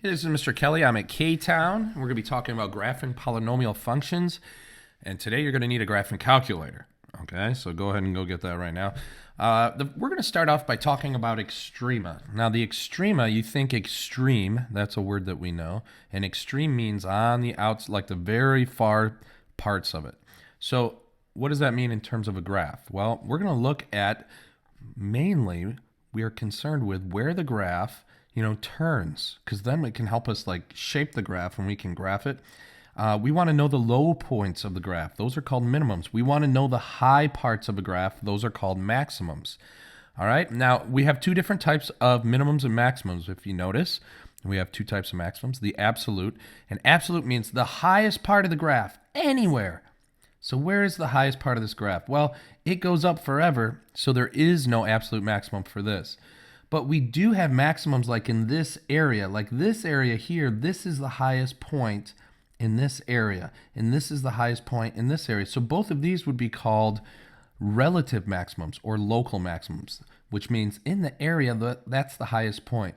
Hey, this is Mr. Kelly. I'm at K-Town. We're going to be talking about graphing polynomial functions. And today you're going to need a graphing calculator. Okay, so go ahead and go get that right now. We're going to start off by talking about extrema. Now, the extrema, you think extreme, that's a word that we know. And extreme means on the outs, like the very far parts of it. So what does that mean in terms of a graph? Well, we're going to look at mainly, we are concerned with where the graph turns, because then it can help us like shape the graph and we can graph it. We want to know the low points of the graph. Those are called minimums. We want to know the high parts of a graph. Those are called maximums. All right. Now, we have two different types of minimums and maximums. If you notice, we have two types of maximums, the absolute. And absolute means the highest part of the graph anywhere. So where is the highest part of this graph? Well, it goes up forever, so there is no absolute maximum for this. But we do have maximums like in this area. Like this area here, this is the highest point in this area. And this is the highest point in this area. So both of these would be called relative maximums or local maximums, which means in the area, that's the highest point.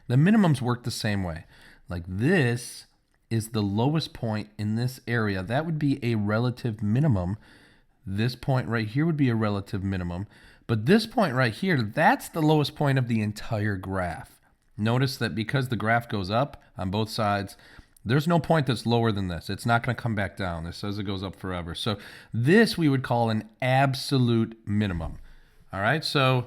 The minimums work the same way. Like this is the lowest point in this area. That would be a relative minimum. This point right here would be a relative minimum. But this point right here, that's the lowest point of the entire graph. Notice that because the graph goes up on both sides, there's no point that's lower than this. It's not going to come back down. It says it goes up forever. So this we would call an absolute minimum. All right, so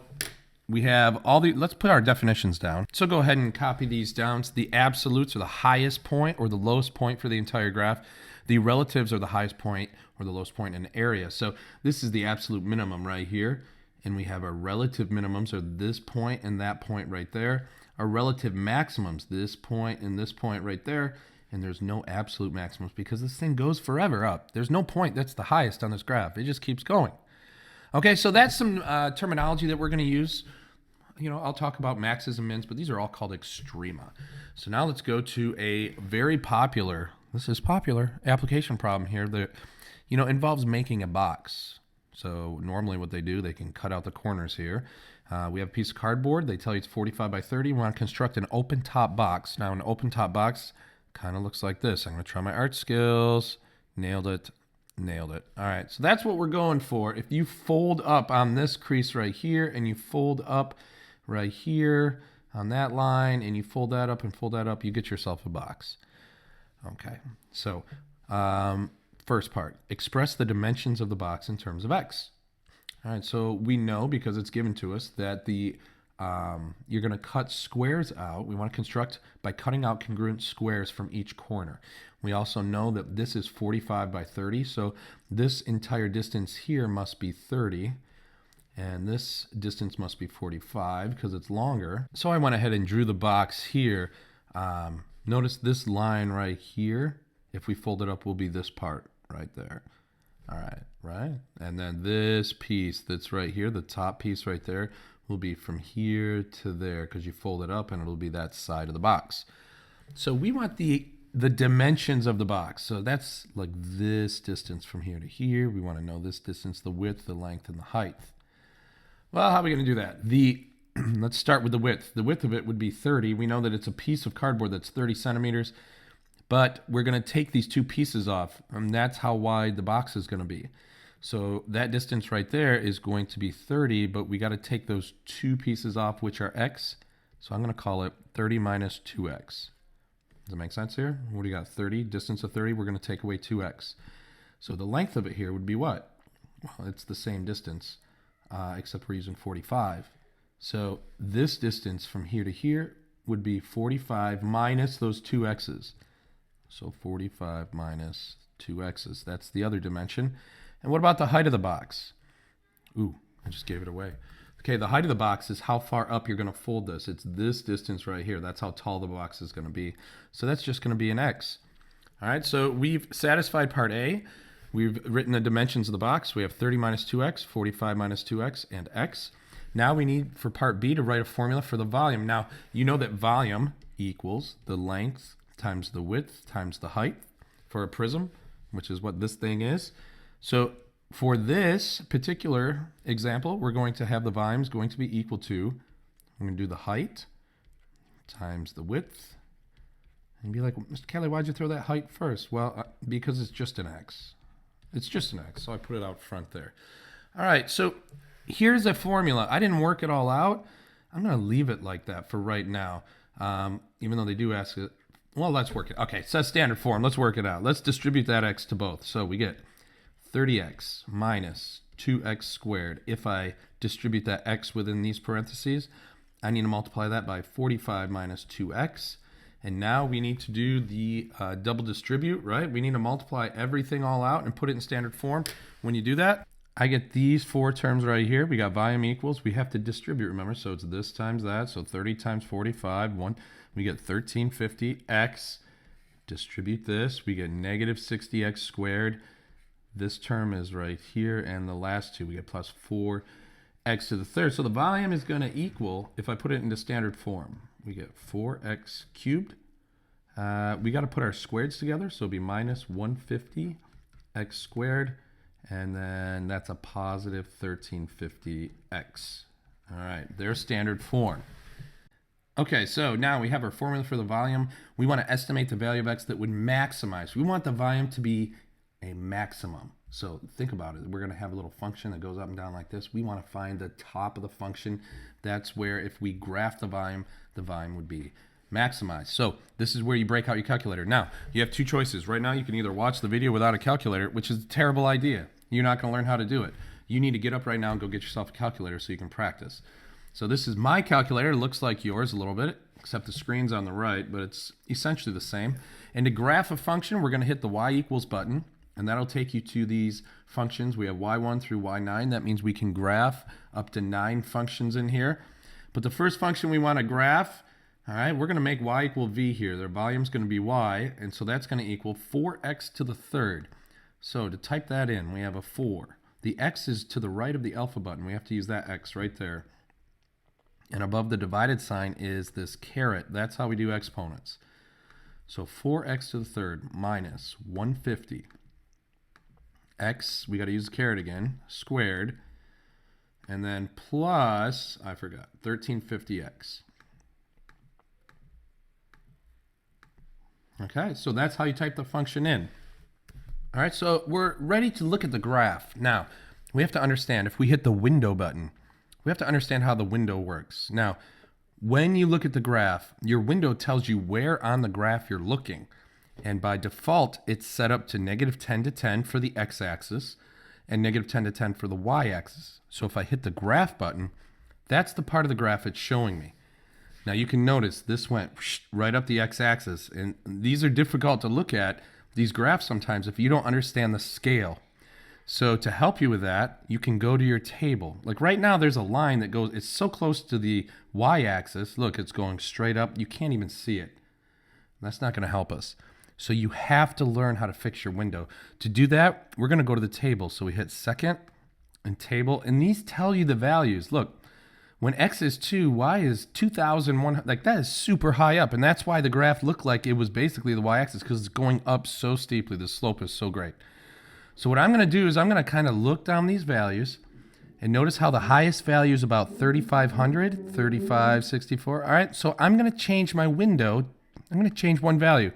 we have let's put our definitions down. So go ahead and copy these down. So the absolutes are the highest point or the lowest point for the entire graph. The relatives are the highest point or the lowest point in an area. So this is the absolute minimum right here. And we have our relative minimums are this point and that point right there. Our relative maximums, this point and this point right there. And there's no absolute maximums because this thing goes forever up. There's no point that's the highest on this graph. It just keeps going. Okay, so that's some terminology that we're going to use. I'll talk about maxes and mins, but these are all called extrema. So now let's go to a very popular, application problem here that, involves making a box. So normally what they do, they can cut out the corners here. We have a piece of cardboard. They tell you it's 45 by 30. We want to construct an open top box. Now an open top box kind of looks like this. I'm going to try my art skills. Nailed it. Nailed it. All right, so that's what we're going for. If you fold up on this crease right here and you fold up right here on that line and you fold that up, you get yourself a box. Okay, so first part, express the dimensions of the box in terms of x. All right, so we know because it's given to us that you're going to cut squares out. We want to construct by cutting out congruent squares from each corner. We also know that this is 45 by 30, so this entire distance here must be 30, and this distance must be 45 because it's longer. So I went ahead and drew the box here. Notice this line right here, if we fold it up, will be this part right there. All right, right? And then this piece that's right here, the top piece right there, will be from here to there because you fold it up and it'll be that side of the box. So we want the dimensions of the box. So that's like this distance from here to here. We want to know this distance, the width, the length, and the height. Well, how are we going to do that? Let's start with the width. The width of it would be 30. We know that it's a piece of cardboard that's 30 centimeters. But we're going to take these two pieces off, and that's how wide the box is going to be. So that distance right there is going to be 30, but we got to take those two pieces off, which are x. So I'm going to call it 30 minus 2x. Does that make sense here? What do you got? 30, distance of 30, we're going to take away 2x. So the length of it here would be what? Well, it's the same distance, except we're using 45. So this distance from here to here would be 45 minus those two x's. So 45 minus 2x's. That's the other dimension. And what about the height of the box? Ooh, I just gave it away. Okay, the height of the box is how far up you're going to fold this. It's this distance right here. That's how tall the box is going to be. So that's just going to be an x. All right, so we've satisfied part A. We've written the dimensions of the box. We have 30 minus 2x, 45 minus 2x, and x. Now we need, for part B, to write a formula for the volume. Now, you know that volume equals the length times the width times the height for a prism, which is what this thing is. So for this particular example, we're going to have the volumes going to be equal to, I'm going to do the height times the width And be like, Mr. Kelly, why'd you throw that height first? Well, because it's just an x. It's just an x, so I put it out front there. All right, so here's a formula. I didn't work it all out. I'm going to leave it like that for right now, even though they do ask it. Well, let's work it. Okay, it says standard form. Let's work it out. Let's distribute that x to both. So we get 30x minus 2x squared. If I distribute that x within these parentheses, I need to multiply that by 45 minus 2x. And now we need to do the double distribute, right? We need to multiply everything all out and put it in standard form. When you do that, I get these four terms right here. We got volume equals. We have to distribute, remember? So it's this times that. So 30 times 45, we get 1350x. Distribute this. We get negative 60x squared. This term is right here. And the last two, we get plus 4x to the third. So the volume is going to equal, if I put it into standard form, we get 4x cubed. We got to put our squareds together. So it'll be minus 150x squared. And then that's a positive 1350x. All right, there's standard form. Okay, so now we have our formula for the volume. We want to estimate the value of x that would maximize. We want the volume to be a maximum. So think about it. We're going to have a little function that goes up and down like this. We want to find the top of the function. That's where if we graph the volume would be maximized. So this is where you break out your calculator. Now, you have two choices. Right now, you can either watch the video without a calculator, which is a terrible idea. You're not going to learn how to do it. You need to get up right now and go get yourself a calculator so you can practice. So this is my calculator. It looks like yours a little bit, except the screen's on the right, but it's essentially the same. And to graph a function, we're going to hit the y equals button, and that'll take you to these functions. We have y1 through y9. That means we can graph up to 9 functions in here. But the first function we want to graph, all right, we're going to make y equal v here. Their volume's going to be y, and so that's going to equal 4x to the third. So to type that in, we have a 4. The x is to the right of the alpha button. We have to use that x right there. And above the divided sign is this caret. That's how we do exponents. So 4x to the third minus 150. X, we got to use the caret again, squared. And then plus, I forgot, 1350x. Okay, so that's how you type the function in. All right, so we're ready to look at the graph. Now, we have to understand, if we hit the window button, we have to understand how the window works. Now, when you look at the graph, your window tells you where on the graph you're looking. And by default, it's set up to negative 10 to 10 for the x-axis and negative 10 to 10 for the y-axis. So if I hit the graph button, that's the part of the graph it's showing me. Now you can notice this went right up the x-axis, and these are difficult to look at, these graphs sometimes, if you don't understand the scale. So to help you with that, you can go to your table. Like right now, there's a line that goes, it's so close to the y-axis. Look, it's going straight up. You can't even see it. That's not going to help us. So you have to learn how to fix your window. To do that, we're going to go to the table. So we hit second and table, and these tell you the values. Look, when x is 2, y is 2,100. Like that is super high up, and that's why the graph looked like it was basically the y-axis, because it's going up so steeply. The slope is so great. So what I'm going to do is I'm going to kind of look down these values and notice how the highest value is about 3,500, 3,564. All right, so I'm going to change my window. I'm going to change one value.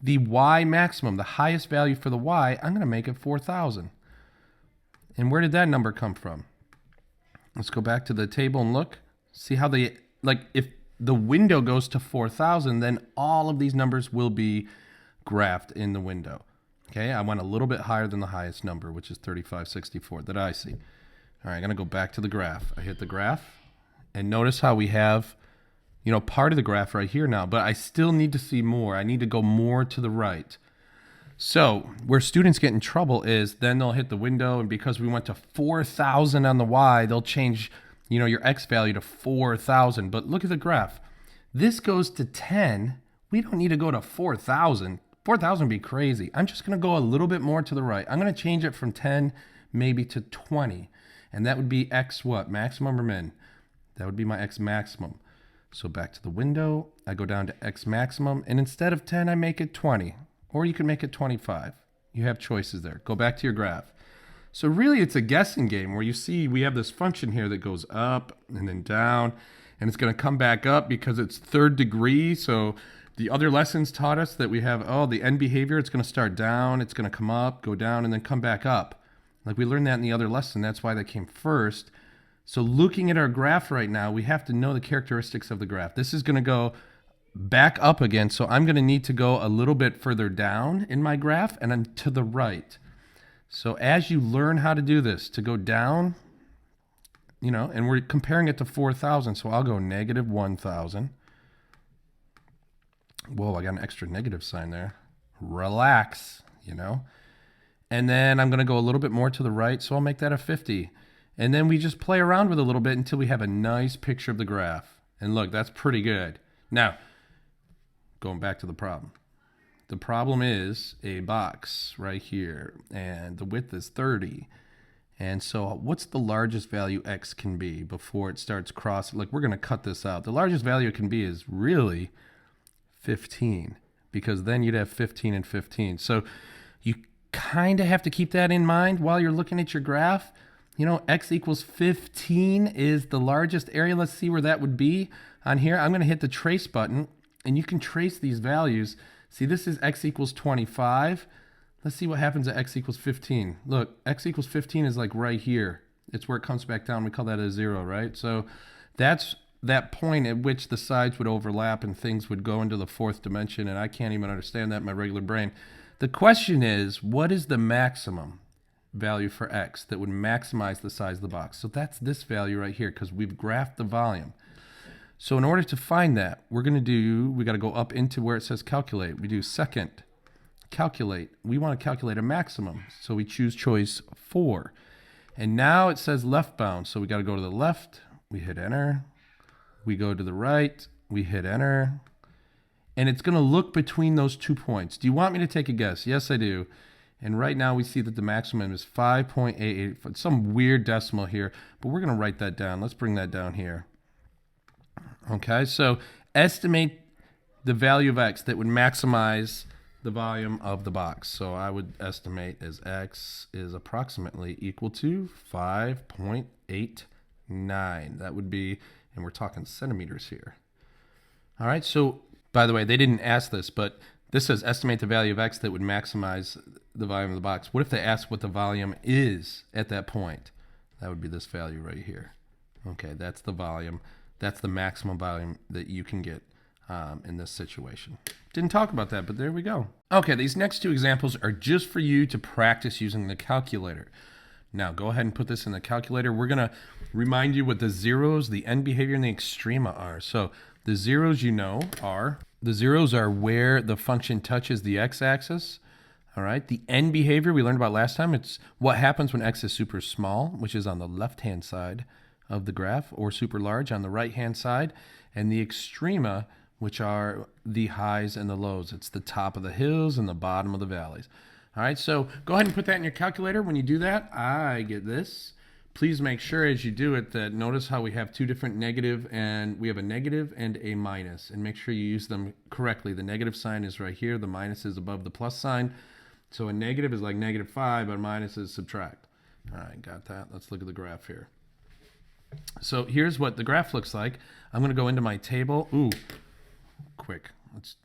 The y maximum, the highest value for the y, I'm going to make it 4,000. And where did that number come from? Let's go back to the table and look. See how they, like if the window goes to 4,000, then all of these numbers will be graphed in the window. Okay, I went a little bit higher than the highest number, which is 3,564 that I see. All right, I'm going to go back to the graph. I hit the graph, and notice how we have, you know, part of the graph right here now, but I still need to see more. I need to go more to the right. So where students get in trouble is then they'll hit the window, and because we went to 4,000 on the y, they'll change, you know, your x value to 4,000. But look at the graph. This goes to 10. We don't need to go to 4,000. 4,000 would be crazy. I'm just going to go a little bit more to the right. I'm going to change it from 10 maybe to 20. And that would be x what? Maximum or min? That would be my x maximum. So back to the window. I go down to x maximum. And instead of 10, I make it 20. Or you can make it 25. You have choices there. Go back to your graph. So really, it's a guessing game where you see we have this function here that goes up and then down. And it's going to come back up because it's third degree. So The other lessons taught us that we have, the end behavior, it's going to start down, it's going to come up, go down, and then come back up. Like we learned that in the other lesson. That's why they came first. So looking at our graph right now, we have to know the characteristics of the graph. This is going to go back up again, so I'm going to need to go a little bit further down in my graph and then to the right. So as you learn how to do this, to go down, and we're comparing it to 4,000, so I'll go negative 1,000. Whoa, I got an extra negative sign there. Relax, And then I'm going to go a little bit more to the right, so I'll make that a 50. And then we just play around with it a little bit until we have a nice picture of the graph. And look, that's pretty good. Now, going back to the problem. The problem is a box right here, and the width is 30. And so what's the largest value x can be before it starts crossing? Like, we're going to cut this out. The largest value it can be is really 15, because then you'd have 15 and 15. So you kind of have to keep that in mind while you're looking at your graph. X equals 15 is the largest area. Let's see where that would be on here. I'm going to hit the trace button, and you can trace these values. See, this is x equals 25. Let's see what happens at x equals 15. Look, x equals 15 is like right here. It's where it comes back down. We call that a 0, right? So that's that point at which the sides would overlap and things would go into the fourth dimension, and I can't even understand that in my regular brain. The question is, what is the maximum value for x that would maximize the size of the box? So that's this value right here, because we've graphed the volume. So in order to find that, we got to go up into where it says calculate. We do second, calculate. We want to calculate a maximum, so we choose choice 4. And now it says left bound, so we got to go to the left. We hit enter. We go to the right. We hit enter. And it's going to look between those 2 points. Do you want me to take a guess? Yes, I do. And right now we see that the maximum is 5.88. Some weird decimal here, but we're going to write that down. Let's bring that down here. Okay, so estimate the value of x that would maximize the volume of the box. So I would estimate as x is approximately equal to 5.89. That would be, and we're talking centimeters here. All right, so by the way, they didn't ask this, but this says estimate the value of x that would maximize the volume of the box. What if they ask what the volume is at that point? That would be this value right here. Okay, that's the volume. That's the maximum volume that you can get in this situation. Didn't talk about that, but there we go. Okay, these next two examples are just for you to practice using the calculator. Now, go ahead and put this in the calculator. We're going to remind you what the zeros, the end behavior, and the extrema are. So the zeros are where the function touches the x-axis. All right, the end behavior we learned about last time, it's what happens when x is super small, which is on the left-hand side of the graph, or super large on the right-hand side, and the extrema, which are the highs and the lows. It's the top of the hills and the bottom of the valleys. All right, so go ahead and put that in your calculator. When you do that, I get this. Please make sure as you do it that notice how we have two different negative, and we have a negative and a minus, and make sure you use them correctly. The negative sign is right here. The minus is above the plus sign. So a negative is like -5, but a minus is subtract. All right, got that. Let's look at the graph here. So here's what the graph looks like. I'm going to go into my table. Ooh, quick.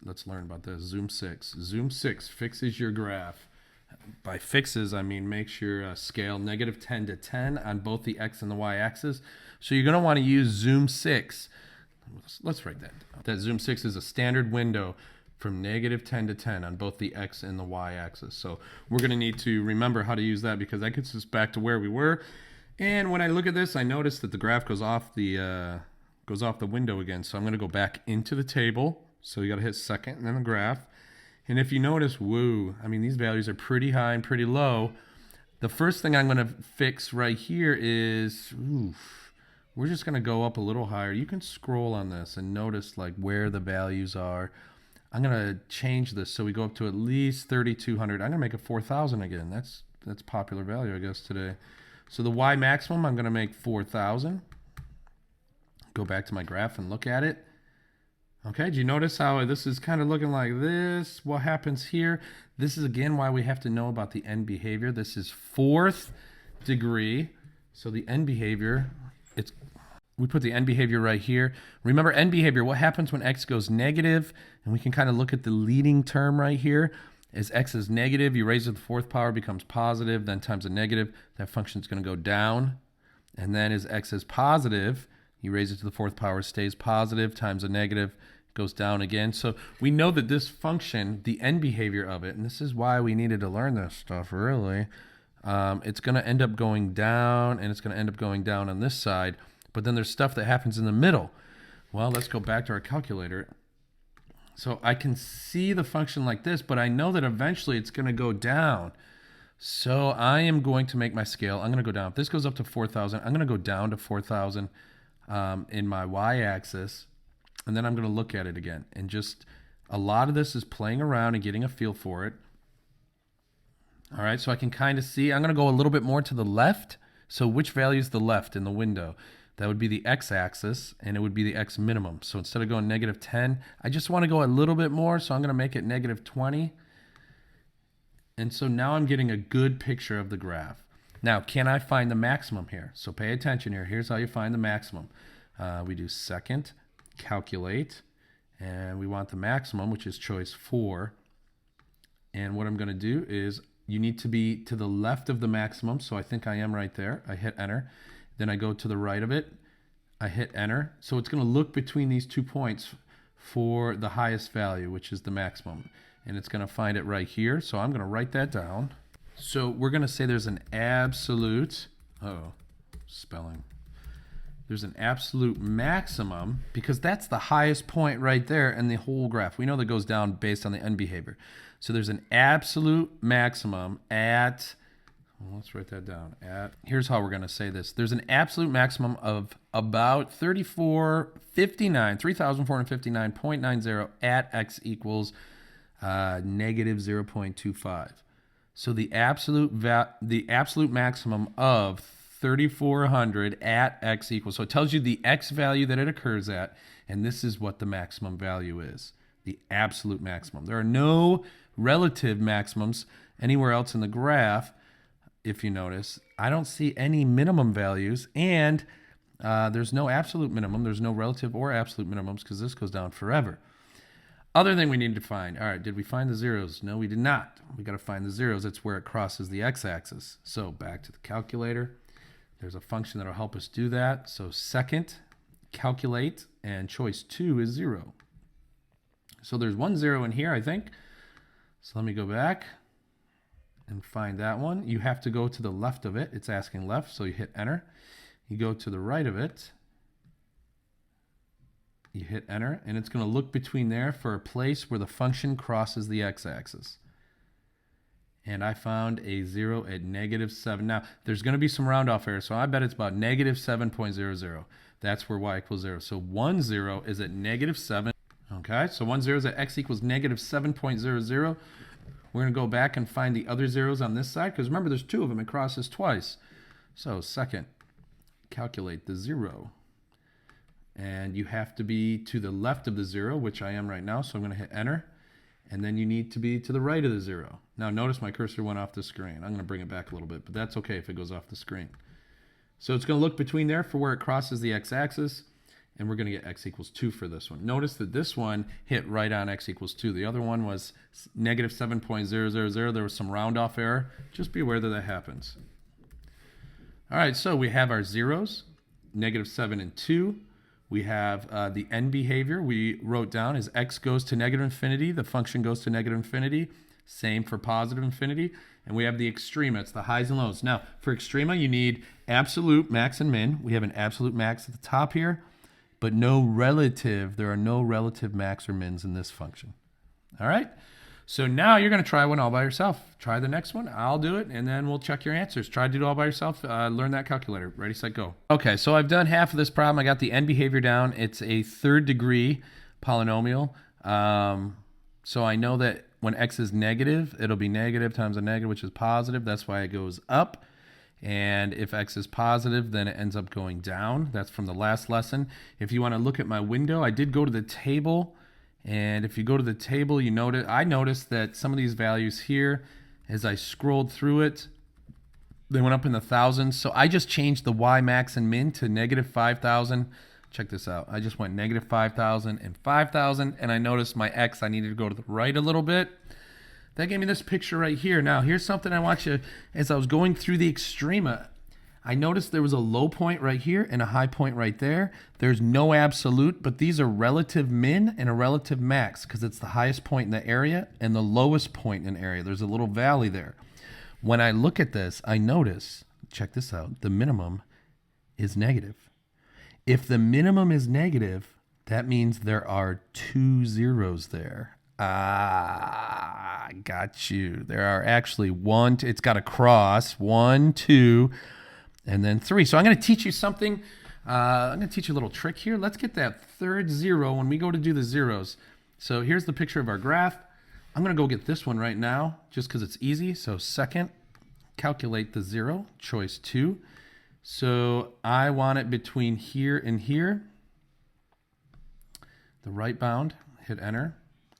Let's learn about this. Zoom 6. Zoom 6 fixes your graph. By fixes, I mean makes your scale -10 to 10 on both the x and the y axis. So you're going to want to use Zoom 6. Let's write that down. That Zoom 6 is a standard window from -10 to 10 on both the x and the y axis. So we're going to need to remember how to use that, because that gets us back to where we were. And when I look at this, I notice that the graph goes off the window again. So I'm going to go back into the table. So you got to hit second and then the graph. And if you notice, these values are pretty high and pretty low. The first thing I'm going to fix right here is, we're just going to go up a little higher. You can scroll on this and notice like where the values are. I'm going to change this so we go up to at least 3,200. I'm going to make it 4,000 again. That's popular value, I guess, today. So the y maximum, I'm going to make 4,000. Go back to my graph and look at it. Okay, do you notice how this is kind of looking like this? What happens here? This is, again, why we have to know about the end behavior. This is 4th degree. So the end behavior, we put the end behavior right here. Remember end behavior, what happens when x goes negative? And we can kind of look at the leading term right here. As x is negative, you raise it to the fourth power, becomes positive, then times a negative, that function is going to go down. And then as x is positive, you raise it to the fourth power, stays positive, times a negative, goes down again. So we know that this function, the end behavior of it, and this is why we needed to learn this stuff really, it's going to end up going down, and it's going to end up going down on this side. But then there's stuff that happens in the middle. Well, let's go back to our calculator. So I can see the function like this, but I know that eventually it's going to go down. So I am going to make my scale. I'm going to go down. If this goes up to 4,000, I'm going to go down to 4,000 in my y-axis. And then I'm going to look at it again. And just a lot of this is playing around and getting a feel for it. All right, so I can kind of see. I'm going to go a little bit more to the left. So which value is the left in the window? That would be the x-axis, and it would be the x minimum. So instead of going negative 10, I just want to go a little bit more, so I'm going to make it negative 20. And so now I'm getting a good picture of the graph. Now, can I find the maximum here? So pay attention here. Here's how you find the maximum. We do second, calculate, and we want the maximum, which is choice 4. And what I'm going to do is you need to be to the left of the maximum, so I think I am right there. I hit enter. Then I go to the right of it. I hit enter. So it's going to look between these 2 points for the highest value, which is the maximum. And it's going to find it right here. So I'm going to write that down. So we're going to say there's an absolute, spelling. There's an absolute maximum because that's the highest point right there in the whole graph. We know that goes down based on the end behavior. So there's an absolute maximum at, well, let's write that down. Here's how we're going to say this. There's an absolute maximum of about 3,459.90 at x equals negative 0.25. So the absolute maximum of 3,400 at x equals. So it tells you the x value that it occurs at, and this is what the maximum value is. The absolute maximum. There are no relative maximums anywhere else in the graph. If you notice, I don't see any minimum values, and there's no absolute minimum. There's no relative or absolute minimums because this goes down forever. Other thing we need to find. All right, did we find the zeros? No, we did not. We got to find the zeros. That's where it crosses the x-axis. So back to the calculator. There's a function that will help us do that. So second, calculate, and choice 2 is 0. So there's 1 0 in here, I think. So let me go back and find that one. You have to go to the left of it. It's asking left, so you hit enter. You go to the right of it. You hit enter, and it's going to look between there for a place where the function crosses the x-axis. And I found a 0 at negative 7. Now, there's going to be some round off errors, so I bet it's about negative 7.00. That's where y equals 0. So 1 0 is at negative 7. Okay, so 1 0 is at x equals negative 7.00. We're going to go back and find the other zeros on this side, because remember, there's 2 of them. It crosses twice. So second, calculate the 0. And you have to be to the left of the 0, which I am right now, so I'm going to hit enter. And then you need to be to the right of the 0. Now notice my cursor went off the screen. I'm going to bring it back a little bit, but that's okay if it goes off the screen. So it's going to look between there for where it crosses the x-axis, and we're going to get x equals 2 for this one. Notice that this one hit right on x equals 2. The other one was negative 7.000. There was some round off error. Just be aware that that happens. All right, so we have our zeros, negative 7 and 2. We have the end behavior we wrote down as x goes to negative infinity. The function goes to negative infinity. Same for positive infinity. And we have the extrema. It's the highs and lows. Now, for extrema, you need absolute, max, and min. We have an absolute max at the top here, but no relative. There are no relative max or mins in this function. All right? So now you're going to try one all by yourself. Try the next one. I'll do it, and then we'll check your answers. Try to do it all by yourself. Learn that calculator. Ready, set, go. Okay, so I've done half of this problem. I got the end behavior down. It's a third degree polynomial. So I know that when x is negative, it'll be negative times a negative, which is positive. That's why it goes up. And if x is positive, then it ends up going down. That's from the last lesson. If you want to look at my window, I did go to the table. And if you go to the table, I noticed that some of these values here, as I scrolled through it, They went up in the thousands. So I just changed the Y max and min to negative 5,000. Check this out. I just went negative 5,000 and 5,000. And I noticed my X, I needed to go to the right a little bit. That gave me this picture right here. Now, here's something I want you, as I was going through the extrema, I noticed there was a low point right here and a high point right there. There's no absolute, but these are relative min and a relative max because it's the highest point in the area and the lowest point in the area. There's a little valley there. When I look at this, I notice, check this out, the minimum is negative. If the minimum is negative, that means there are 2 zeros there. Ah, got you. There are actually it's got a cross, 1, 2, and then 3. So I'm going to teach you something. I'm going to teach you a little trick here. Let's get that third zero when we go to do the zeros. So here's the picture of our graph. I'm going to go get this one right now just because it's easy. So second, calculate the 0, choice 2. So I want it between here and here. The right bound, hit enter.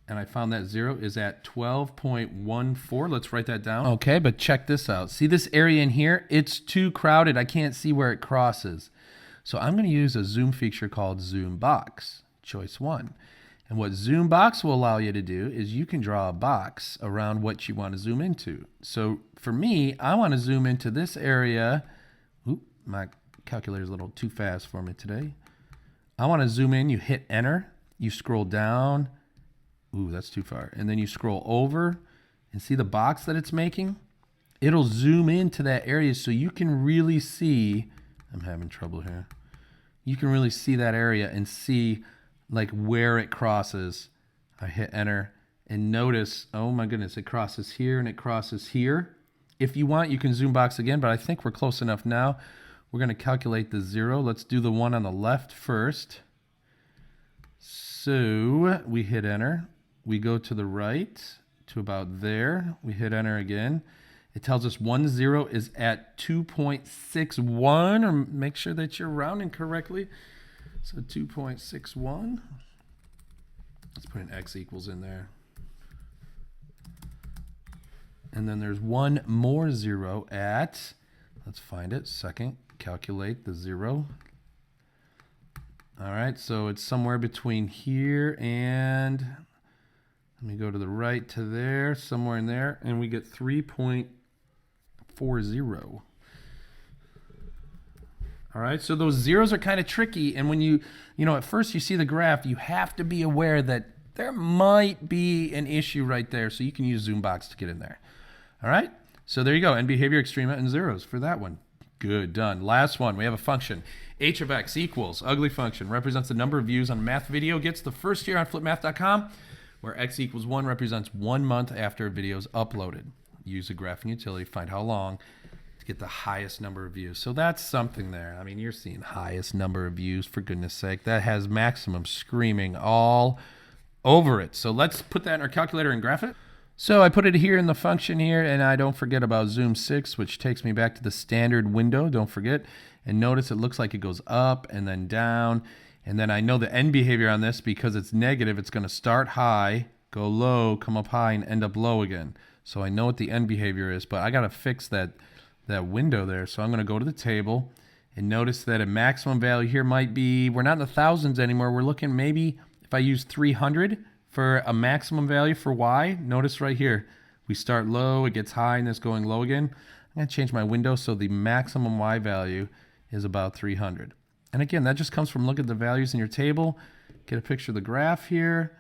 And I found that 0 is at 12.14. Let's write that down. Okay, but check this out. See this area in here? It's too crowded. I can't see where it crosses. So I'm going to use a zoom feature called Zoom Box, choice 1. And what Zoom Box will allow you to do is you can draw a box around what you want to zoom into. So for me, I want to zoom into this area. Oop, my calculator's a little too fast for me today. I want to zoom in. You hit enter. You scroll down. Ooh, that's too far. And then you scroll over and see the box that it's making. It'll zoom into that area so you can really see. I'm having trouble here. You can really see that area and see like where it crosses. I hit enter and notice, oh my goodness, it crosses here and it crosses here. If you want, you can zoom box again, but I think we're close enough now. We're going to calculate the 0. Let's do the one on the left first. So we hit enter. We go to the right to about there. We hit enter again. It tells us 1 0 is at 2.61, or make sure that you're rounding correctly. So 2.61. Let's put an x equals in there. And then there's one more 0 at, let's find it, second, calculate the 0. All right, so it's somewhere between here and, let me go to the right to there, somewhere in there, and we get 3.40. All right, so those zeros are kind of tricky, and when you at first you see the graph, you have to be aware that there might be an issue right there, so you can use Zoom Box to get in there. All right, so there you go, and behavior extrema and zeros for that one. Good, done. Last one, we have a function. H of x equals, ugly function, represents the number of views on a math video, gets the first year on flipmath.com, where x equals 1 represents 1 month after a video is uploaded. Use the graphing utility, find how long, get the highest number of views. So that's something there. I mean, you're seeing highest number of views, for goodness sake. That has maximum screaming all over it. So let's put that in our calculator and graph it. So I put it here in the function here, and I don't forget about zoom 6, which takes me back to the standard window. Don't forget. And notice it looks like it goes up and then down. And then I know the end behavior on this, because it's negative, it's going to start high, go low, come up high, and end up low again. So I know what the end behavior is, but I got to fix that window there. So I'm going to go to the table and notice that a maximum value here might be, we're not in the thousands anymore. We're looking maybe if I use 300 for a maximum value for y. Notice right here, we start low, it gets high, and it's going low again. I'm going to change my window so the maximum y value is about 300. And again, that just comes from looking at the values in your table. Get a picture of the graph here.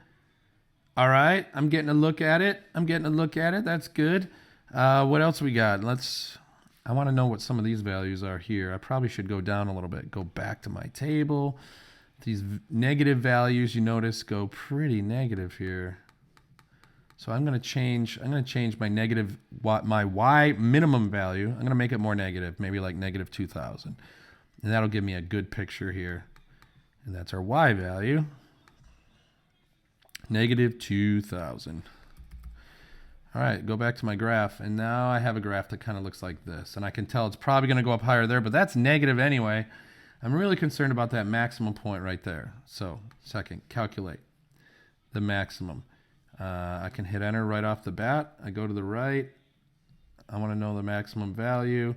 All right, I'm getting a look at it. That's good. What else we got? I want to know what some of these values are here. I probably should go down a little bit, go back to my table. These negative values, you notice, go pretty negative here. So I'm going to change my my y minimum value. I'm going to make it more negative, maybe like negative 2,000. And that'll give me a good picture here. And that's our y value, negative 2,000. All right, go back to my graph, and now I have a graph that kind of looks like this. And I can tell it's probably going to go up higher there, but that's negative anyway. I'm really concerned about that maximum point right there. So, second, calculate the maximum. I can hit enter right off the bat. I go to the right. I want to know the maximum value.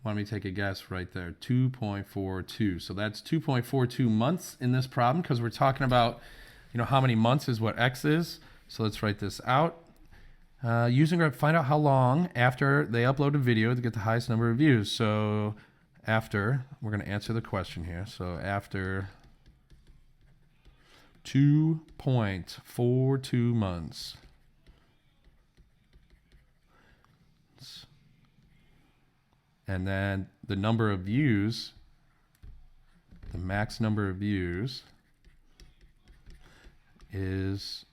Let me take a guess right there, 2.42. So that's 2.42 months in this problem because we're talking about, how many months is what x is. So let's write this out. Using graph, find out how long after they upload a video to get the highest number of views. So after, we're going to answer the question here. So after 2.42 months. And then the number of views, the max number of views is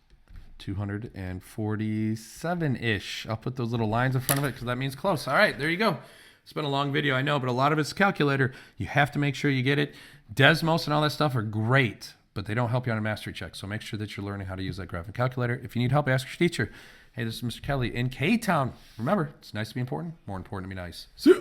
247-ish. I'll put those little lines in front of it because that means close. All right, there you go. It's been a long video, I know, but a lot of it's calculator. You have to make sure you get it. Desmos and all that stuff are great, but they don't help you on a mastery check. So make sure that you're learning how to use that graphing calculator. If you need help, ask your teacher. Hey, this is Mr. Kelly in K-Town. Remember, it's nice to be important, more important to be nice. See ya.